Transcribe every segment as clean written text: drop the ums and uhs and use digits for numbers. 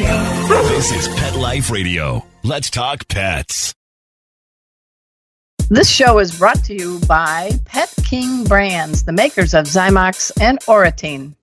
This is Pet Life Radio. Let's talk pets. This show is brought to you by Pet King Brands, the makers of Zymox and Oratine.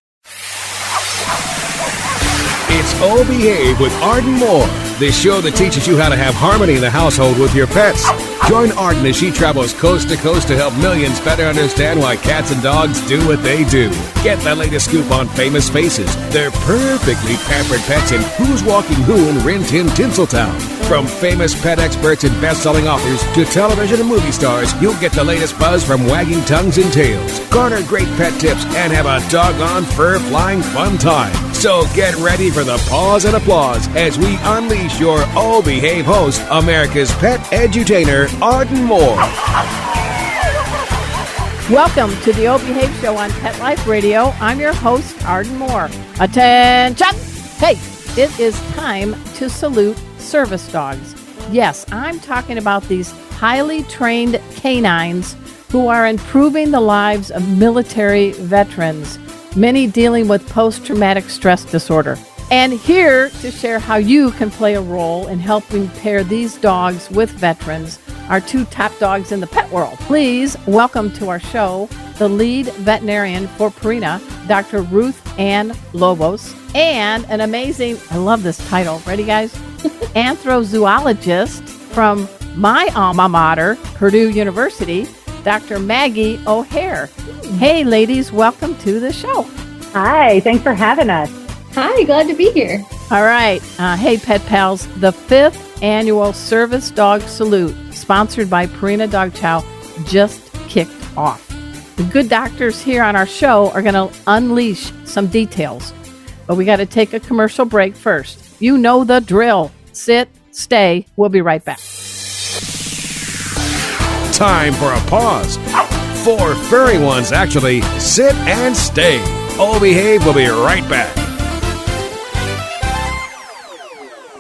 It's O Behave with Arden Moore, the show that teaches you how to have harmony in the household with your pets. Join Arden as she travels coast to coast to help millions better understand why cats and dogs do what they do. Get the latest scoop on famous faces, their perfectly pampered pets, and who's walking who in Rin Tin Tinseltown. From famous pet experts and best-selling authors to television and movie stars, you'll get the latest buzz from wagging tongues and tails. Garner great pet tips and have a doggone fur-flying fun time. So get ready for the pause and applause as we unleash your O Behave host, America's pet edutainer, Arden Moore. Welcome to the O Behave Show on Pet Life Radio. I'm your host, Arden Moore. Attention! Hey, it is time to salute service dogs. Yes, I'm talking about these highly trained canines who are improving the lives of military veterans, many dealing with post-traumatic stress disorder. And here to share how you can play a role in helping pair these dogs with veterans are two top dogs in the pet world. Please welcome to our show the lead veterinarian for Purina, Dr. Ruth Ann Lobos, and an amazing, I love this title, ready guys? Anthrozoologist from my alma mater, Purdue University, Dr. Maggie O'Hare. Hey ladies, welcome to the show. Hi, thanks for having us. Hi, glad to be here. All right. Hey, Pet Pals. The 5th annual Service Dog Salute, sponsored by Purina Dog Chow, just kicked off. The good doctors here on our show are going to unleash some details, but we got to take a commercial break first. You know the drill. Sit, stay. We'll be right back. Time for a pause. 4 furry ones, actually. Sit and stay. O Behave will be right back.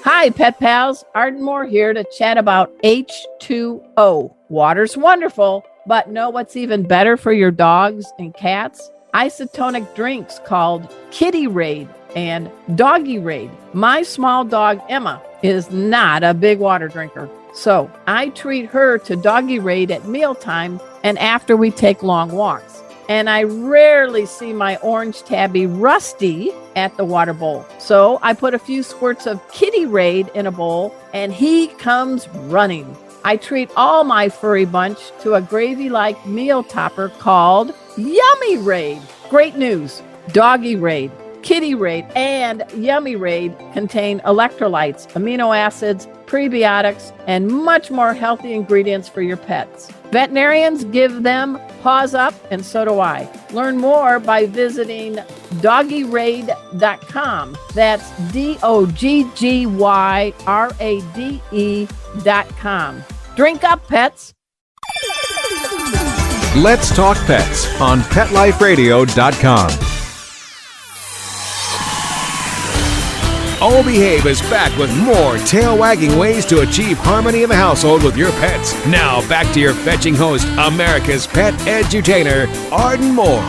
Hi, Pet Pals. Arden Moore here to chat about H2O. Water's wonderful, but know what's even better for your dogs and cats? Isotonic drinks called Kitty Raid and Doggy Raid. My small dog, Emma, is not a big water drinker, so I treat her to Doggy Raid at mealtime and after we take long walks. And I rarely see my orange tabby Rusty at the water bowl. So I put a few squirts of Kitty Raid in a bowl and he comes running. I treat all my furry bunch to a gravy-like meal topper called Yummy Raid. Great news. Doggy Raid, Kitty Raid, and Yummy Raid contain electrolytes, amino acids, prebiotics, and much more healthy ingredients for your pets. Veterinarians give them paws up, and so do I. Learn more by visiting doggyraid.com. That's DOGGYRADE.com. Drink up, pets. Let's talk pets on PetLifeRadio.com. O Behave is back with more tail-wagging ways to achieve harmony in the household with your pets. Now, back to your fetching host, America's pet edutainer, Arden Moore.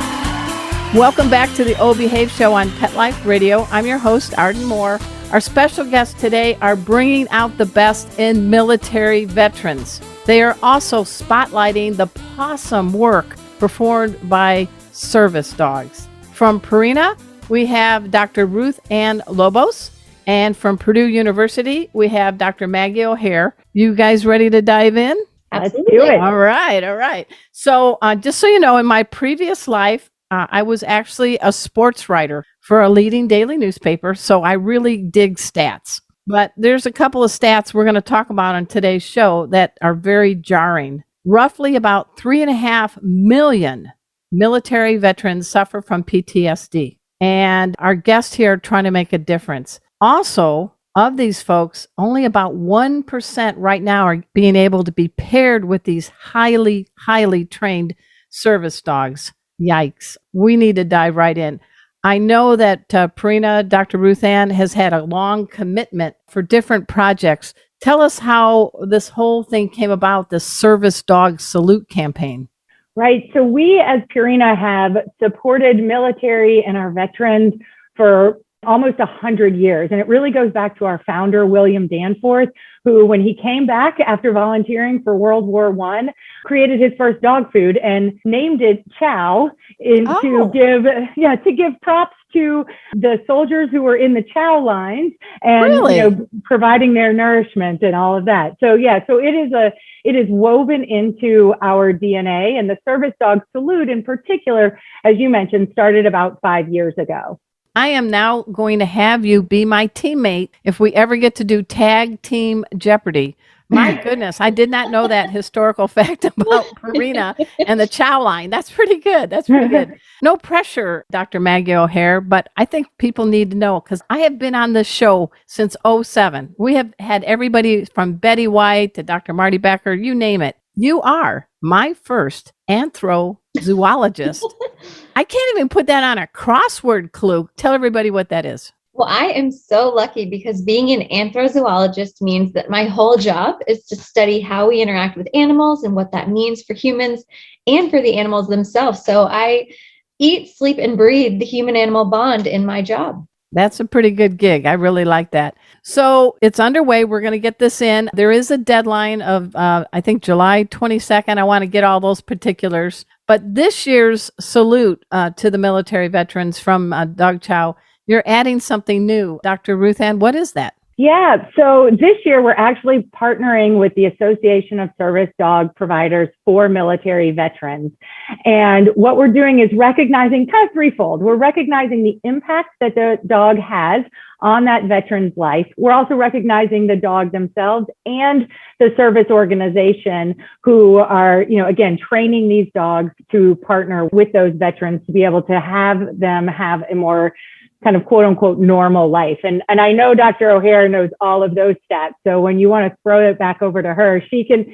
Welcome back to the O Behave Show on Pet Life Radio. I'm your host, Arden Moore. Our special guests today are bringing out the best in military veterans. They are also spotlighting the awesome work performed by service dogs. From Purina, we have Dr. Ruth Ann Lobos. And from Purdue University, we have Dr. Maggie O'Hare. You guys ready to dive in? Absolutely. Let's do it. All right. So just so you know, in my previous life, I was actually a sports writer for a leading daily newspaper. So I really dig stats. But there's a couple of stats we're going to talk about on today's show that are very jarring. Roughly about 3.5 million military veterans suffer from PTSD. And our guests here are trying to make a difference. Also, of these folks, only about 1% right now are being able to be paired with these highly, highly trained service dogs. Yikes. We need to dive right in. I know that Purina, Dr. Ruth Ann, has had a long commitment for different projects. Tell us how this whole thing came about, the Service Dog Salute campaign. Right. So we as Purina have supported military and our veterans for almost 100 years. And it really goes back to our founder, William Danforth, who, when he came back after volunteering for World War I, created his first dog food and named it Chow to give props to the soldiers who were in the Chow lines and providing their nourishment and all of that. So it is woven into our DNA, and the service dog salute in particular, as you mentioned, started about 5 years ago. I am now going to have you be my teammate if we ever get to do tag team Jeopardy. My goodness, I did not know that historical fact about Purina and the Chow line. That's pretty good. No pressure, Dr. Maggie O'Hare, but I think people need to know because I have been on this show since 2007. We have had everybody from Betty White to Dr. Marty Becker, you name it. You are my first anthrozoologist. I can't even put that on a crossword clue. Tell everybody what that is. Well, I am so lucky because being an anthrozoologist means that my whole job is to study how we interact with animals and what that means for humans and for the animals themselves. So I eat, sleep, and breathe the human-animal bond in my job. That's a pretty good gig. I really like that. So it's underway. We're going to get this in. There is a deadline of, I think, July 22nd. I want to get all those particulars. But this year's salute to the military veterans from Dog Chow, you're adding something new. Dr. Ruth Ann, what is that? Yeah, so this year we're actually partnering with the Association of Service Dog Providers for Military Veterans. And what we're doing is recognizing kind of threefold. We're recognizing the impact that the dog has on that veteran's life. We're also recognizing the dog themselves and the service organization who are, again, training these dogs to partner with those veterans to be able to have them have a more kind of quote unquote normal life. And I know Dr. O'Hare knows all of those stats. So when you want to throw it back over to her, she can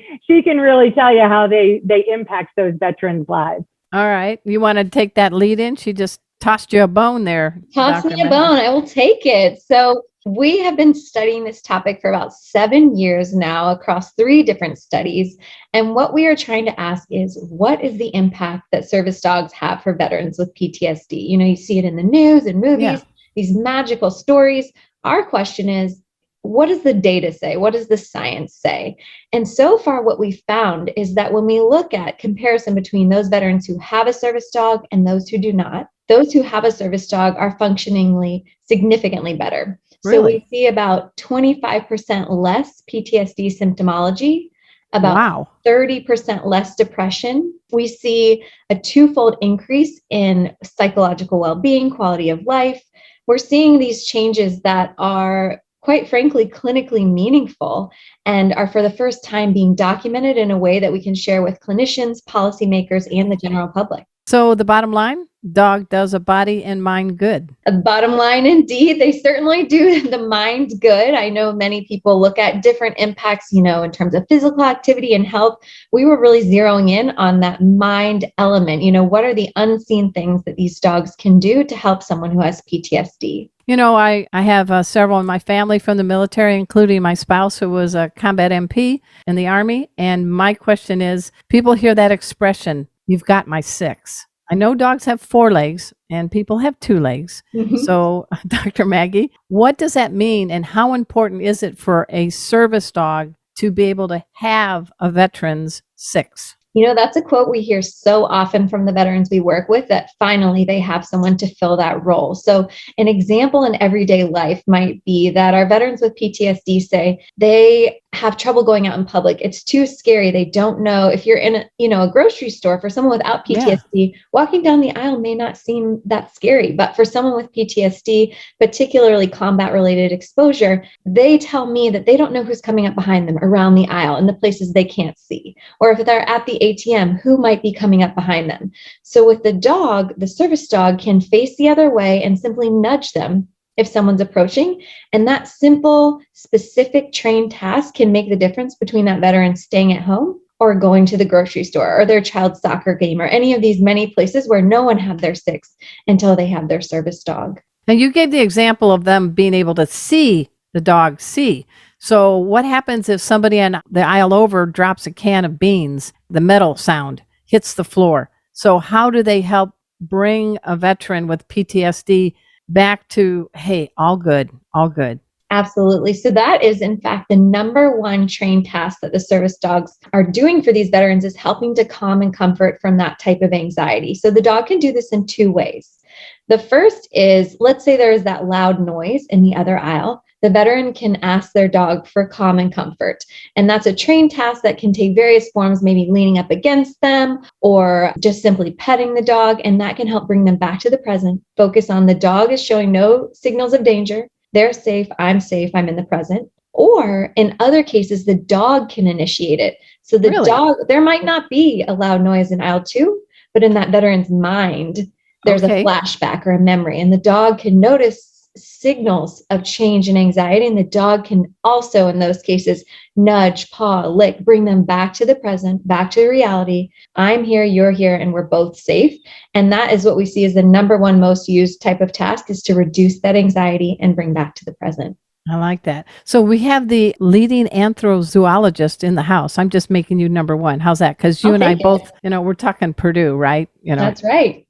really tell you how they impact those veterans' lives. All right. You want to take that lead in? She just tossed you a bone there. Toss me a bone. I will take it. So we have been studying this topic for about 7 years now across 3 different studies. And what we are trying to ask is, what is the impact that service dogs have for veterans with PTSD? You see it in the news and movies, these magical stories. Our question is, what does the data say? What does the science say? And so far, what we found is that when we look at comparison between those veterans who have a service dog and those who do not, those who have a service dog are functioningly significantly better. Really? So we see about 25% less PTSD symptomology, about 30% less depression. We see a 2-fold increase in psychological well-being, quality of life. We're seeing these changes that are, quite frankly, clinically meaningful and are for the first time being documented in a way that we can share with clinicians, policymakers, and the general public. So the bottom line, dog does a body and mind good. Bottom line, indeed, they certainly do the mind good. I know many people look at different impacts, in terms of physical activity and health. We were really zeroing in on that mind element. What are the unseen things that these dogs can do to help someone who has PTSD? I have several in my family from the military, including my spouse who was a combat MP in the Army. And my question is, people hear that expression, you've got my 6. I know dogs have 4 legs and people have 2 legs. Mm-hmm. So, Dr. Maggie, what does that mean and how important is it for a service dog to be able to have a veteran's 6? That's a quote we hear so often from the veterans we work with, that finally they have someone to fill that role. So an example in everyday life might be that our veterans with PTSD say they have trouble going out in public. It's too scary. They don't know if you're in a grocery store. For someone without PTSD, walking down the aisle may not seem that scary, but for someone with PTSD, particularly combat related exposure, they tell me that they don't know who's coming up behind them around the aisle in the places they can't see, or if they're at the ATM, who might be coming up behind them. So with the dog, the service dog can face the other way and simply nudge them if someone's approaching. And that simple, specific trained task can make the difference between that veteran staying at home or going to the grocery store or their child's soccer game or any of these many places where no one had their 6 until they have their service dog. And you gave the example of them being able to see the dog see. So what happens if somebody on the aisle over drops a can of beans? The metal sound hits the floor. So how do they help bring a veteran with PTSD back to, hey, all good, all good. Absolutely. So that is, in fact, the number one trained task that the service dogs are doing for these veterans is helping to calm and comfort from that type of anxiety. So the dog can do this in two ways. The first is, let's say there is that loud noise in the other aisle. The veteran can ask their dog for calm and comfort. And that's a trained task that can take various forms, maybe leaning up against them or just simply petting the dog. And that can help bring them back to the present. Focus on the dog is showing no signals of danger. They're safe, I'm in the present. Or in other cases, the dog can initiate it. So the dog, there might not be a loud noise in aisle 2, but in that veteran's mind, there's a flashback or a memory, and the dog can notice signals of change and anxiety. And the dog can also, in those cases, nudge, paw, lick, bring them back to the present, back to reality. I'm here, you're here, and we're both safe. And that is what we see as the number one most used type of task, is to reduce that anxiety and bring back to the present. I like that. So we have the leading anthrozoologist in the house. I'm just making you number one. How's that? Because you and I both, we're talking Purdue, right? That's right.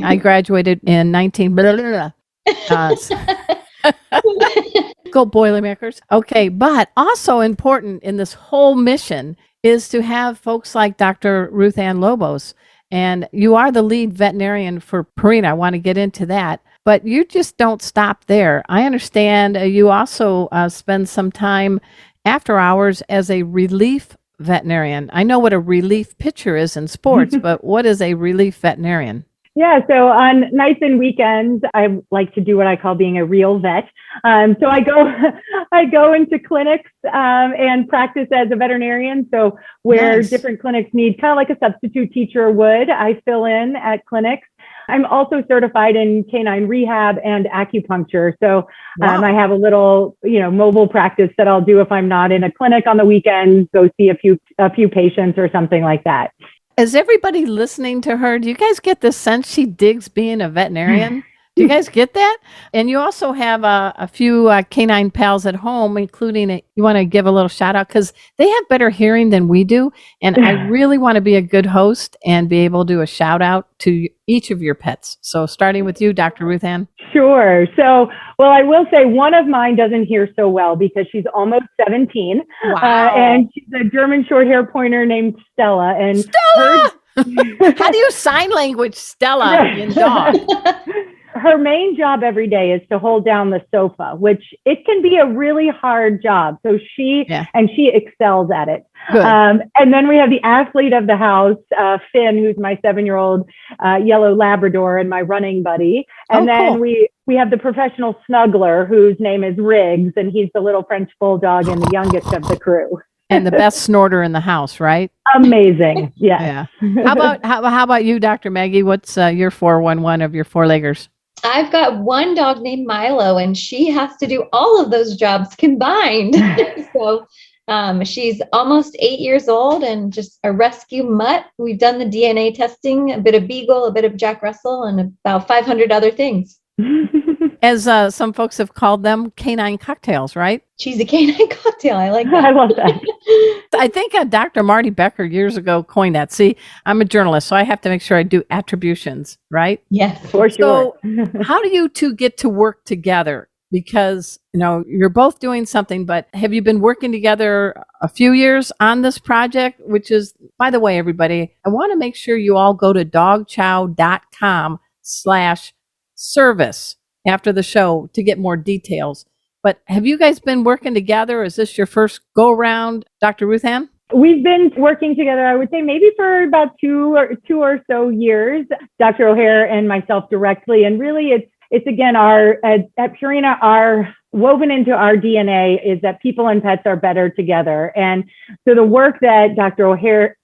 I graduated in 19. Go Boilermakers. Okay, but also important in this whole mission is to have folks like Dr. Ruth Ann Lobos. And you are the lead veterinarian for Purina. I want to get into that. But you just don't stop there. I understand you also spend some time after hours as a relief veterinarian. I know what a relief pitcher is in sports, but what is a relief veterinarian? Yeah, so on nights and weekends, I like to do what I call being a real vet. So I go into clinics and practice as a veterinarian. So where different clinics need, kind of like a substitute teacher would, I fill in at clinics. I'm also certified in canine rehab and acupuncture. So I have a little, mobile practice that I'll do if I'm not in a clinic on the weekends, go see a few patients or something like that. Is everybody listening to her? Do you guys get the sense she digs being a veterinarian? Do you guys get that? And you also have a few canine pals at home, including you want to give a little shout out because they have better hearing than we do. And I really want to be a good host and be able to do a shout out to each of your pets. So starting with you, Dr. Ruth Ann. Sure. So, well, I will say one of mine doesn't hear so well because she's almost 17. Wow. And she's a German short hair pointer named Stella. And Stella! How do you sign language Stella in dog? Her main job every day is to hold down the sofa, which it can be a really hard job. So she excels at it. And then we have the athlete of the house, Finn, who's my 7-year-old yellow Labrador and my running buddy. And then we have the professional snuggler whose name is Riggs, and he's the little French bulldog and the youngest of the crew. And the best snorter in the house, right? Amazing. Yeah. How about you, Dr. Maggie? What's your 411 of your four-leggers? I've got one dog named Milo, and she has to do all of those jobs combined. So she's almost 8 years old and just a rescue mutt. We've done the DNA testing, a bit of Beagle, a bit of Jack Russell, and about 500 other things. As some folks have called them, canine cocktails, right? She's a canine cocktail. I like that. I love that. I think Dr. Marty Becker years ago coined that. See, I'm a journalist, so I have to make sure I do attributions, right? Yes, for sure. So how do you two get to work together? Because, you're both doing something, but have you been working together a few years on this project? Which is, by the way, everybody, I want to make sure you all go to dogchow.com/service after the show to get more details. But have you guys been working together? Is this your first go around, Dr. Ruth Ann? We've been working together, I would say maybe for about two or so years, Dr. O'Hare and myself directly. And really it's again, at Purina, our woven into our DNA is that people and pets are better together. And so the work that Dr. O'Hare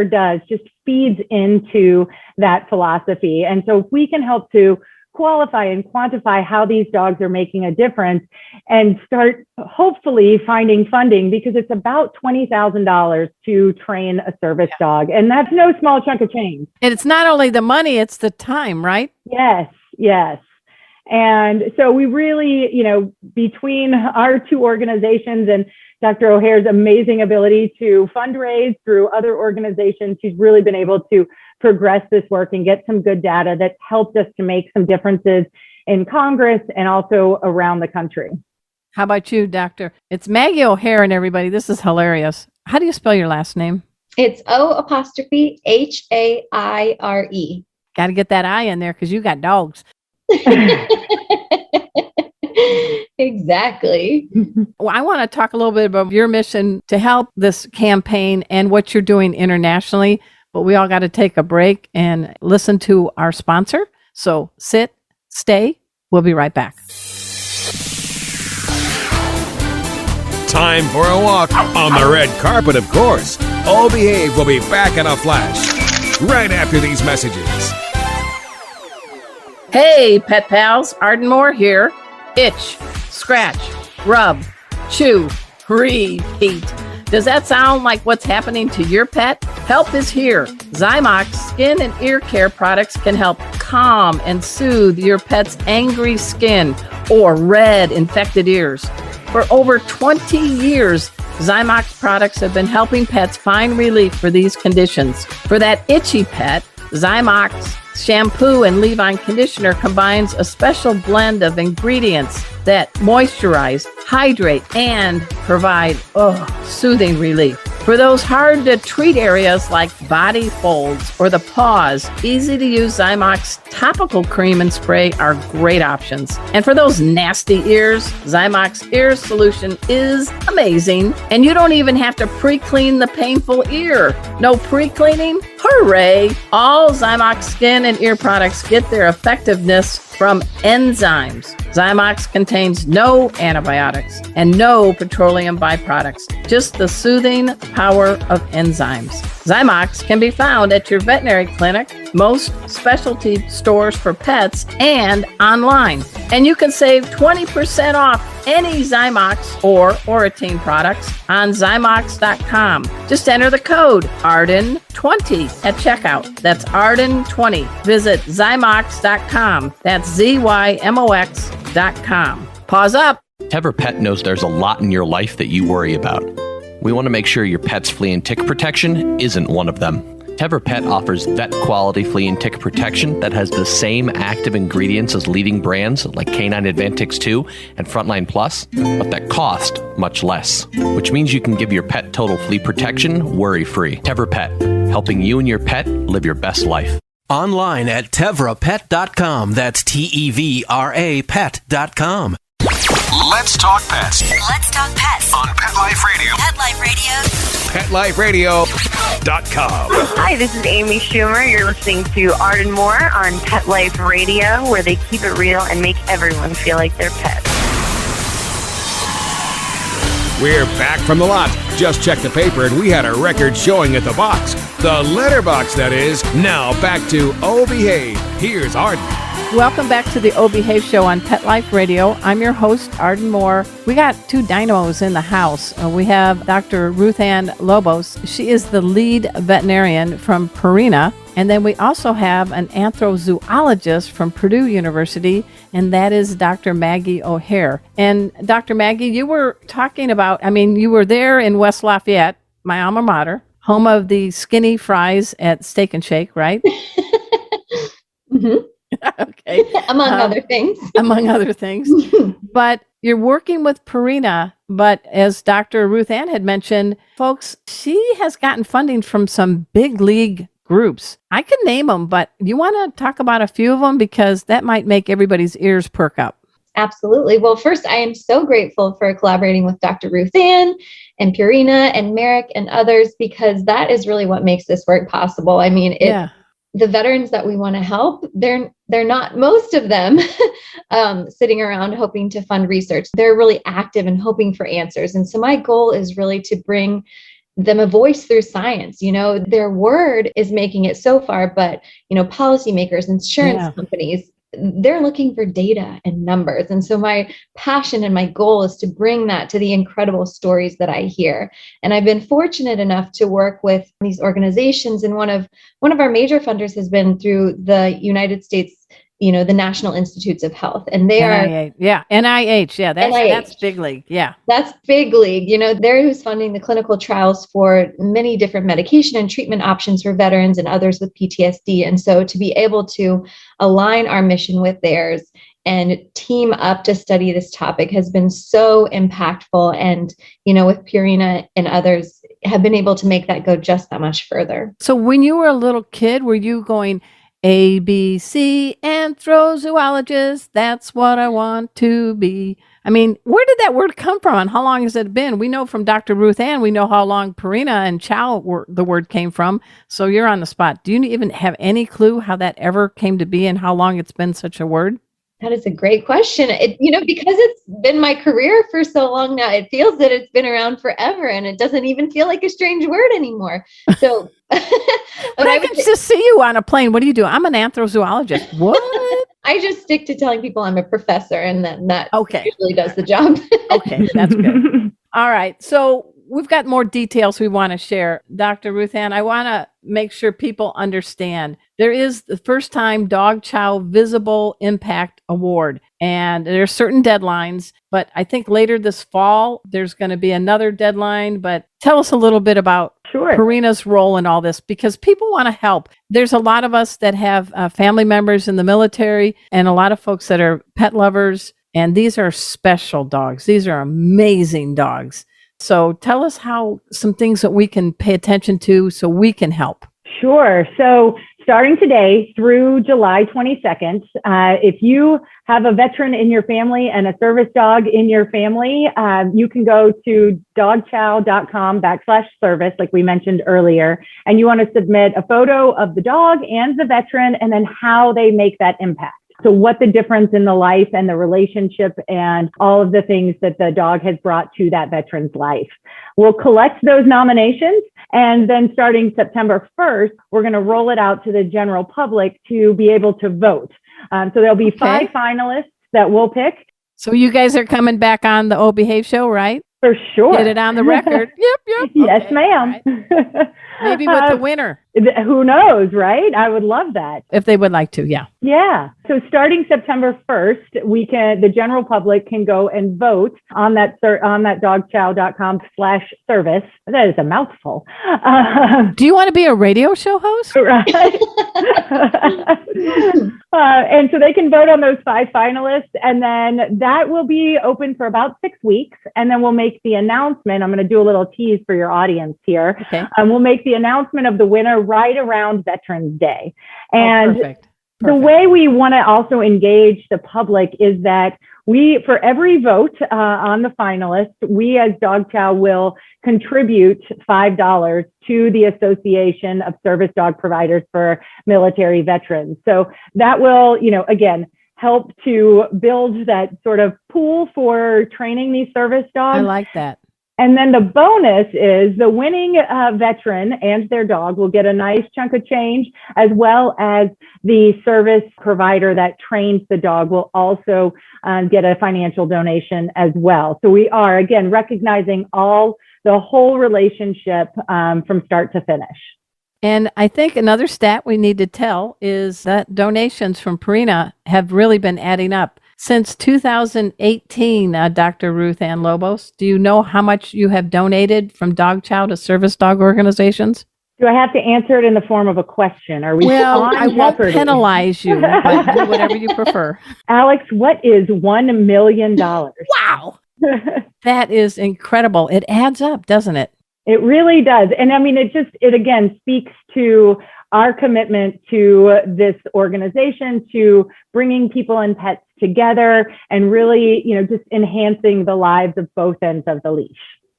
does just feeds into that philosophy. And so if we can help to qualify and quantify how these dogs are making a difference and start hopefully finding funding, because it's about $20,000 to train a service dog. And that's no small chunk of change. And it's not only the money, it's the time, right? Yes. And so we really, between our two organizations and Dr. O'Hare's amazing ability to fundraise through other organizations, she's really been able to progress this work and get some good data that's helped us to make some differences in Congress and also around the country. How about you, Doctor? It's Maggie O'Hare and everybody. This is hilarious. How do you spell your last name? It's O''Haire. Got to get that I in there because you got dogs. Exactly. Well, I want to talk a little bit about your mission to help this campaign and what you're doing internationally. But we all got to take a break and listen to our sponsor. So sit, stay. We'll be right back. Time for a walk on the red carpet, of course. Oh Behave will be back in a flash right after these messages. Hey, pet pals, Arden Moore here. Itch, scratch, rub, chew, repeat. Does that sound like what's happening to your pet? Help is here. Zymox skin and ear care products can help calm and soothe your pet's angry skin or red infected ears. For over 20 years, Zymox products have been helping pets find relief for these conditions. For that itchy pet, Zymox shampoo and leave-on conditioner combines a special blend of ingredients that moisturize, hydrate, and provide soothing relief. For those hard-to-treat areas like body folds or the paws, easy-to-use Zymox topical cream and spray are great options. And for those nasty ears, Zymox Ear Solution is amazing. And you don't even have to pre-clean the painful ear. No pre-cleaning? Hooray! All Zymox skin and ear products get their effectiveness from enzymes. Zymox contains no antibiotics and no petroleum byproducts, just the soothing power of enzymes. Zymox can be found at your veterinary clinic, most specialty stores for pets, and online. And you can save 20% off any Zymox or Oratine products on Zymox.com. Just enter the code ARDEN20 at checkout. That's ARDEN20. Visit Zymox.com. That's ZYMOX.com. Pause up. Tevra Pet knows there's a lot in your life that you worry about. We want to make sure your pet's flea and tick protection isn't one of them. Tevra Pet offers vet-quality flea and tick protection that has the same active ingredients as leading brands like Canine Advantix 2 and Frontline Plus, but that cost much less, which means you can give your pet total flea protection worry-free. Tevra Pet, helping you and your pet live your best life. Online at TevraPet.com. That's TEVRA Pet.com. Let's talk pets Let's talk pets on Pet Life Radio. Pet Life Radio. PetLifeRadio.com. Hi, this is Amy Schumer. You're listening to Arden Moore on Pet Life Radio, where they keep it real and make everyone feel like their pet. We're back from the lot. Just checked the paper and we had a record showing at the box. The letterbox, that is. Now back to Oh Behave. Here's Arden. Welcome back to the O Behave Show on Pet Life Radio. I'm your host, Arden Moore. We got two dynamos in the house. We have Dr. Ruth Ann Lobos. She is the lead veterinarian from Purina. And then we also have an anthrozoologist from Purdue University, and that is Dr. Maggie O'Hare. And Dr. Maggie, you were talking about, you were there in West Lafayette, my alma mater, home of the skinny fries at Steak and Shake, right? Mm-hmm. Okay. Among other things. Among other things. But you're working with Purina, but as Dr. Ruth Ann had mentioned, folks, she has gotten funding from some big league groups. I can name them, but you want to talk about a few of them because that might make everybody's ears perk up. Absolutely. Well, first, I am so grateful for collaborating with Dr. Ruth Ann and Purina and Merrick and others, because that is really what makes this work possible. The veterans that we want to help, they're not, most of them, sitting around hoping to fund research. They're really active and hoping for answers. And so my goal is really to bring them a voice through science. Their word is making it so far, but, policymakers, insurance companies, they're looking for data and numbers. And so my passion and my goal is to bring that to the incredible stories that I hear. And I've been fortunate enough to work with these organizations. And one of our major funders has been through the United States, the National Institutes of Health. And they NIH. NIH. That's big league. Yeah. That's big league. They're who's funding the clinical trials for many different medication and treatment options for veterans and others with PTSD. And so to be able to align our mission with theirs and team up to study this topic has been so impactful. And, with Purina and others have been able to make that go just that much further. So when you were a little kid, were you going ABC, anthrozoologist, that's what I want to be? I mean, where did that word come from and how long has it been? We know from Dr. Ruth Ann, we know how long Purina and Chow the word came from. So you're on the spot. Do you even have any clue how that ever came to be and how long it's been such a word? That is a great question. Because it's been my career for so long now, it feels that it's been around forever and it doesn't even feel like a strange word anymore. So, but I can just see you on a plane. What do you do? I'm an anthrozoologist. What? I just stick to telling people I'm a professor, and that okay. usually does the job. Okay, that's good. All right. So we've got more details we want to share. Dr. Ruth Ann, I want to make sure people understand there is the first time Dog Chow Visible Impact Award, and there are certain deadlines, but I think later this fall, there's going to be another deadline. But tell us a little bit about Purina's role in all this, because people want to help. There's a lot of us that have family members in the military and a lot of folks that are pet lovers, and these are special dogs. These are amazing dogs. So tell us some things that we can pay attention to so we can help. Sure. So starting today through July 22nd, if you have a veteran in your family and a service dog in your family, you can go to dogchow.com/service, like we mentioned earlier, and you want to submit a photo of the dog and the veteran and then how they make that impact. So what the difference in the life and the relationship and all of the things that the dog has brought to that veteran's life. We'll collect those nominations, and then starting September 1st, we're going to roll it out to the general public to be able to vote. So there'll be 5 finalists that we'll pick. So you guys are coming back on the Oh Behave show, right? For sure. Get it on the record. Yep. Yes, ma'am. Right. Maybe with the winner. Who knows, right? I would love that. If they would like to, yeah. Yeah. So starting September 1st, the general public can go and vote on that dogchow.com/service. That is a mouthful. Do you want to be a radio show host? Right. And so they can vote on those 5 finalists, and then that will be open for about 6 weeks. And then we'll make the announcement. I'm going to do a little tease for your audience here. Okay. We'll make the announcement of the winner right around Veterans Day. And perfect. The way we want to also engage the public is that for every vote on the finalists, we as Dog Chow will contribute $5 to the Association of Service Dog Providers for Military Veterans. So that will, again, help to build that sort of pool for training these service dogs. I like that. And then the bonus is the winning veteran and their dog will get a nice chunk of change, as well as the service provider that trains the dog will also get a financial donation as well. So we are, again, recognizing the whole relationship from start to finish. And I think another stat we need to tell is that donations from Purina have really been adding up. Since 2018, Dr. Ruth Ann Lobos, do you know how much you have donated from Dog Chow to service dog organizations? Do I have to answer it in the form of a question? Are we on I won't penalize you, but do whatever you prefer. Alex, what is $1 million? Wow. That is incredible. It adds up, doesn't it? It really does. And I mean, it again speaks to our commitment to this organization, to bringing people and pets together and really, just enhancing the lives of both ends of the leash.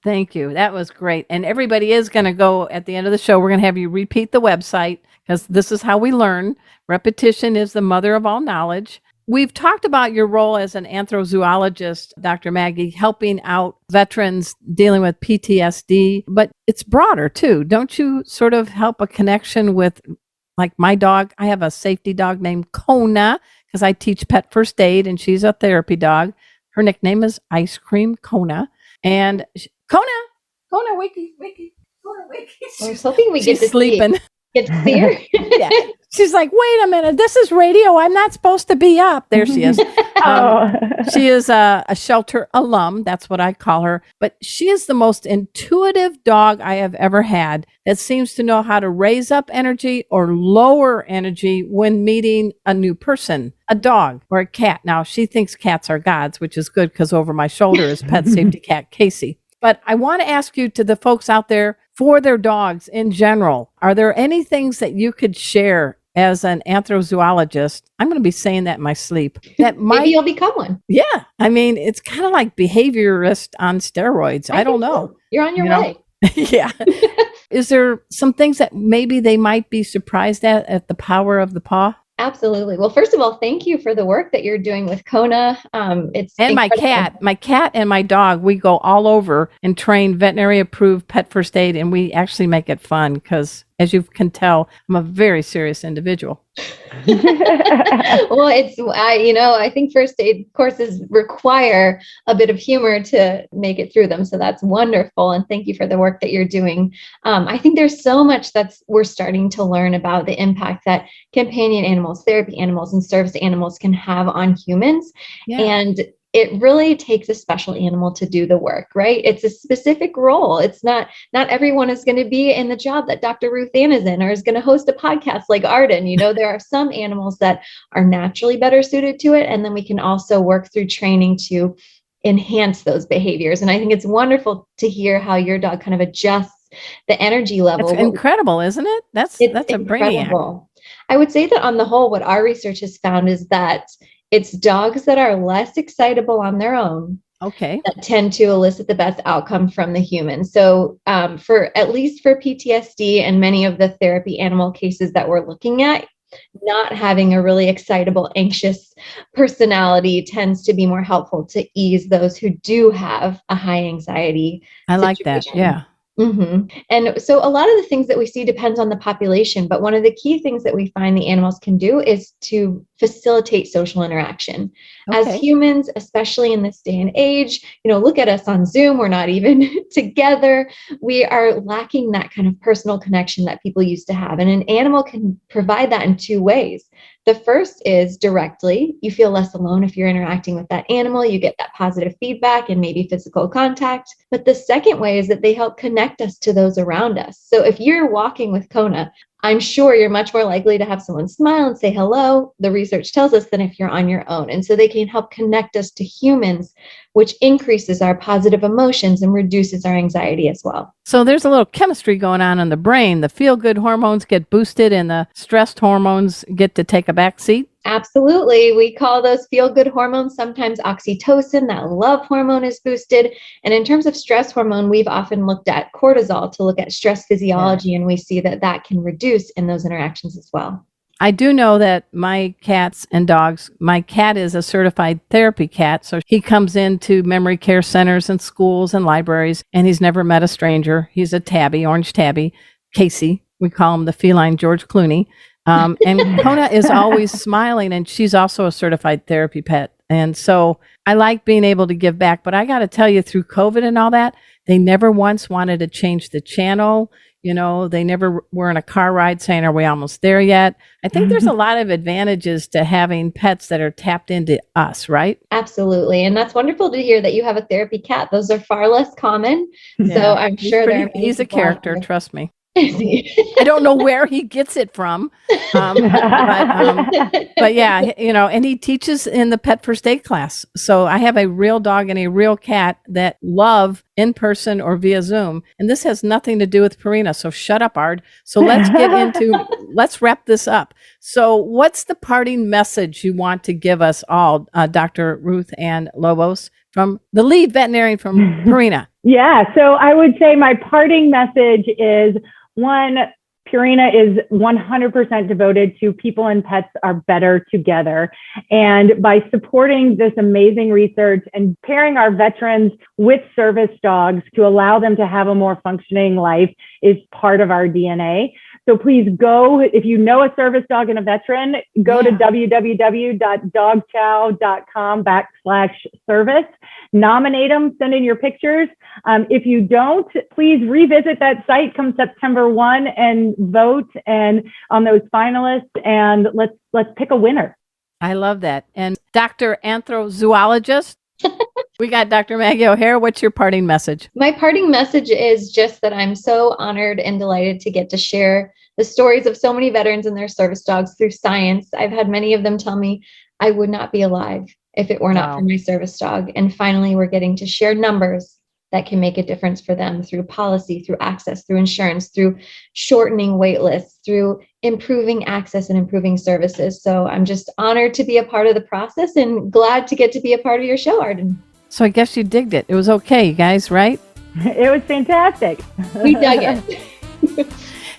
Thank you. That was great. And everybody is going to go at the end of the show. We're going to have you repeat the website because this is how we learn. Repetition is the mother of all knowledge. We've talked about your role as an anthrozoologist, Dr. Maggie, helping out veterans dealing with PTSD, but it's broader too. Don't you sort of help a connection with, like my dog? I have a safety dog named Kona because I teach pet first aid and she's a therapy dog. Her nickname is Ice Cream Kona. And Kona, wakey, Kona, wakey. I was hoping we She's sleeping. Get to see her. Yeah. She's like, wait a minute, this is radio. I'm not supposed to be up. There she is. She is a shelter alum. That's what I call her. But she is the most intuitive dog I have ever had that seems to know how to raise up energy or lower energy when meeting a new person, a dog or a cat. Now, she thinks cats are gods, which is good because over my shoulder is pet safety cat Casey. But I want to ask you, to the folks out there, for their dogs in general, are there any things that you could share as an anthrozoologist? I'm going to be saying that in my sleep. That might, maybe you'll become one. Yeah. I mean, it's kind of like behaviorist on steroids. I don't know. So. You're on your way. Yeah. Is there some things that maybe they might be surprised at the power of the paw? Absolutely. Well, first of all, thank you for the work that you're doing with Kona. It's and incredible. my cat and my dog, we go all over and train veterinary approved pet first aid, and we actually make it fun because, as you can tell, I'm a very serious individual. Well, I think first aid courses require a bit of humor to make it through them. So that's wonderful. And thank you for the work that you're doing. I think there's so much we're starting to learn about the impact that companion animals, therapy animals, and service animals can have on humans. Yeah. And it really takes a special animal to do the work, right? It's a specific role. It's not everyone is going to be in the job that Dr. Ruth Ann is in, or is going to host a podcast like Arden. There are some animals that are naturally better suited to it. And then we can also work through training to enhance those behaviors. And I think it's wonderful to hear how your dog kind of adjusts the energy level. It's incredible, isn't it? That's a brainiac. I would say that on the whole, what our research has found is that it's dogs that are less excitable on their own. Okay. That tend to elicit the best outcome from the human. So for PTSD and many of the therapy animal cases that we're looking at, not having a really excitable, anxious personality tends to be more helpful to ease those who do have a high anxiety. I like that. Yeah. Mm-hmm. And so a lot of the things that we see depends on the population, but one of the key things that we find the animals can do is to facilitate social interaction. Okay. As humans, especially in this day and age, look at us on Zoom, we're not even together. We are lacking that kind of personal connection that people used to have. And an animal can provide that in two ways. The first is directly. You feel less alone if you're interacting with that animal. You get that positive feedback and maybe physical contact. But the second way is that they help connect us to those around us. So if you're walking with Kona, I'm sure you're much more likely to have someone smile and say hello, the research tells us, than if you're on your own. And so they can help connect us to humans, which increases our positive emotions and reduces our anxiety as well. So there's a little chemistry going on in the brain. The feel-good hormones get boosted and the stressed hormones get to take a back seat. Absolutely. We call those feel-good hormones sometimes oxytocin. That love hormone is boosted. And in terms of stress hormone, we've often looked at cortisol to look at stress physiology, and we see that can reduce in those interactions as well. I do know that my cats and dogs, my cat is a certified therapy cat. So he comes into memory care centers and schools and libraries, and he's never met a stranger. He's a tabby, orange tabby, Casey. We call him the feline George Clooney. And Kona is always smiling, and she's also a certified therapy pet. And so I like being able to give back. But I got to tell you, through COVID and all that, they never once wanted to change the channel. They never were in a car ride saying, are we almost there yet? I think there's a lot of advantages to having pets that are tapped into us, right? Absolutely. And that's wonderful to hear that you have a therapy cat. Those are far less comen. Yeah. So I'm sure he's a character, trust me. I don't know where he gets it from. But yeah, and he teaches in the pet first aid class. So I have a real dog and a real cat that love in person or via Zoom. And this has nothing to do with Purina. So shut up, Ard. So let's wrap this up. So what's the parting message you want to give us all, Dr. Ruth Ann Lobos, from the lead veterinarian from Purina? Yeah. So I would say my parting message is, one, Purina is 100% devoted to people and pets are better together. And by supporting this amazing research and pairing our veterans with service dogs to allow them to have a more functioning life is part of our DNA. So please go, if you know a service dog and a veteran, go to www.dogchow.com/service. Nominate them, send in your pictures. If you don't, please revisit that site come September 1 and vote and on those finalists, and let's pick a winner. I love that. And Dr. Anthrozoologist, we got Dr. Maggie O'Hare. What's your parting message? My parting message is just that I'm so honored and delighted to get to share the stories of so many veterans and their service dogs through science. I've had many of them tell me I would not be alive if it were not for my service dog. And finally, we're getting to share numbers that can make a difference for them through policy, through access, through insurance, through shortening wait lists, through improving access and improving services. So I'm just honored to be a part of the process and glad to get to be a part of your show, Arden. So I guess you digged it. It was okay, you guys, right? It was fantastic. We dug it.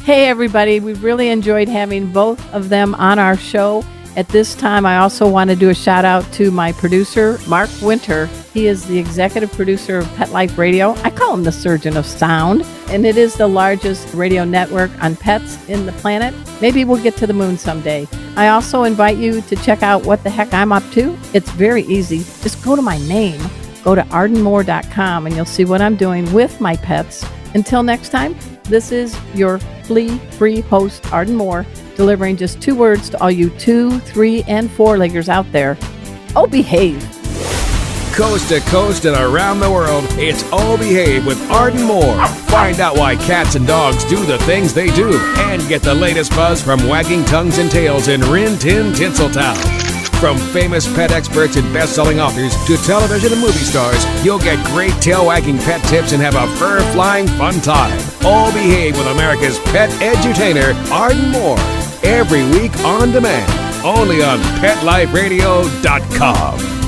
Hey, everybody. We really enjoyed having both of them on our show. At this time, I also want to do a shout out to my producer, Mark Winter. He is the executive producer of Pet Life Radio. I call him the surgeon of sound, and it is the largest radio network on pets in the planet. Maybe we'll get to the moon someday. I also invite you to check out what the heck I'm up to. It's very easy. Just go to my name, go to ardenmoore.com, and you'll see what I'm doing with my pets. Until next time, this is your flea-free host, Arden Moore, delivering just 2 words to all you 2, 3, and 4-leggers out there. Oh, behave. Coast to coast and around the world, it's Oh Behave with Arden Moore. Find out why cats and dogs do the things they do and get the latest buzz from wagging tongues and tails in Rin Tin Tinseltown. From famous pet experts and best-selling authors to television and movie stars, you'll get great tail-wagging pet tips and have a fur-flying fun time. All Behave with America's pet edutainer, Arden Moore. Every week on demand, only on PetLifeRadio.com.